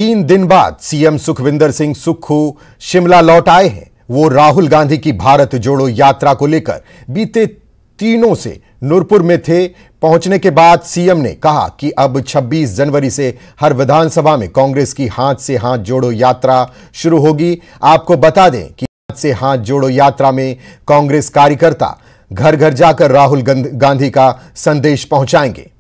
3 दिन बाद सीएम सुखविंदर सिंह सुक्खू शिमला लौट आए हैं। वो राहुल गांधी की भारत जोड़ो यात्रा को लेकर बीते दिनों से नूरपुर में थे। पहुंचने के बाद सीएम ने कहा कि अब 26 जनवरी से हर विधानसभा में कांग्रेस की हाथ से हाथ जोड़ो यात्रा शुरू होगी। आपको बता दें कि हाथ से हाथ जोड़ो यात्रा में कांग्रेस कार्यकर्ता घर घर जाकर राहुल गांधी का संदेश पहुंचाएंगे।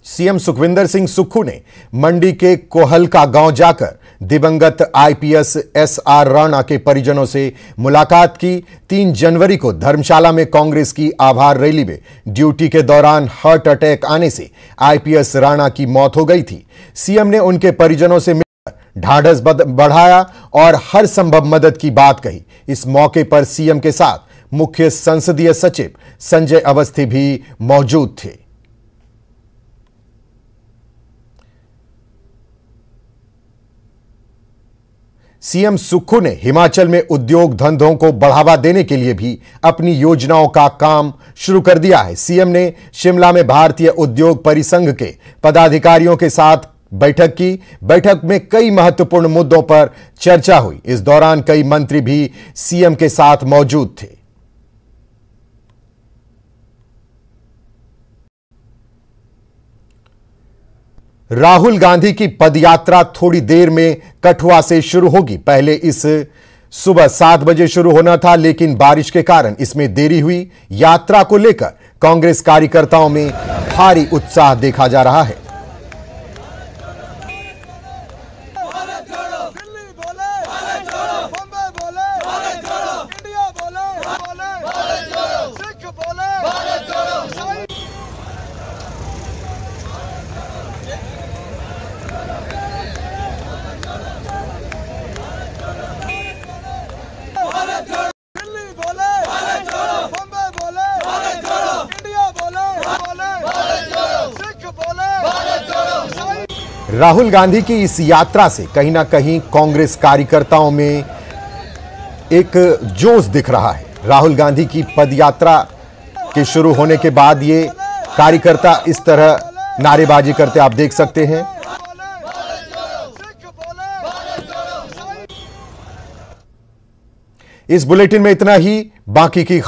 सीएम सुखविंदर सिंह सुक्खू ने मंडी के कोहलका गांव जाकर दिवंगत आईपीएस एसआर राणा के परिजनों से मुलाकात की। 3 जनवरी को धर्मशाला में कांग्रेस की आभार रैली में ड्यूटी के दौरान हार्ट अटैक आने से आईपीएस राणा की मौत हो गई थी। सीएम ने उनके परिजनों से मिलकर ढाढ़स बढ़ाया और हर संभव मदद की बात कही। इस मौके पर सीएम के साथ मुख्य संसदीय सचिव संजय अवस्थी भी मौजूद थे। सीएम सुक्खू ने हिमाचल में उद्योग धंधों को बढ़ावा देने के लिए भी अपनी योजनाओं का काम शुरू कर दिया है। सीएम ने शिमला में भारतीय उद्योग परिसंघ के पदाधिकारियों के साथ बैठक की। बैठक में कई महत्वपूर्ण मुद्दों पर चर्चा हुई। इस दौरान कई मंत्री भी सीएम के साथ मौजूद थे। राहुल गांधी की पदयात्रा थोड़ी देर में कठुआ से शुरू होगी। पहले इस सुबह 7 बजे शुरू होना था, लेकिन बारिश के कारण इसमें देरी हुई। यात्रा को लेकर कांग्रेस कार्यकर्ताओं में भारी उत्साह देखा जा रहा है। राहुल गांधी की इस यात्रा से कहीं ना कहीं कांग्रेस कार्यकर्ताओं में एक जोश दिख रहा है। राहुल गांधी की पदयात्रा के शुरू होने के बाद ये कार्यकर्ता इस तरह नारेबाजी करते आप देख सकते हैं। इस बुलेटिन में इतना ही। बाकी की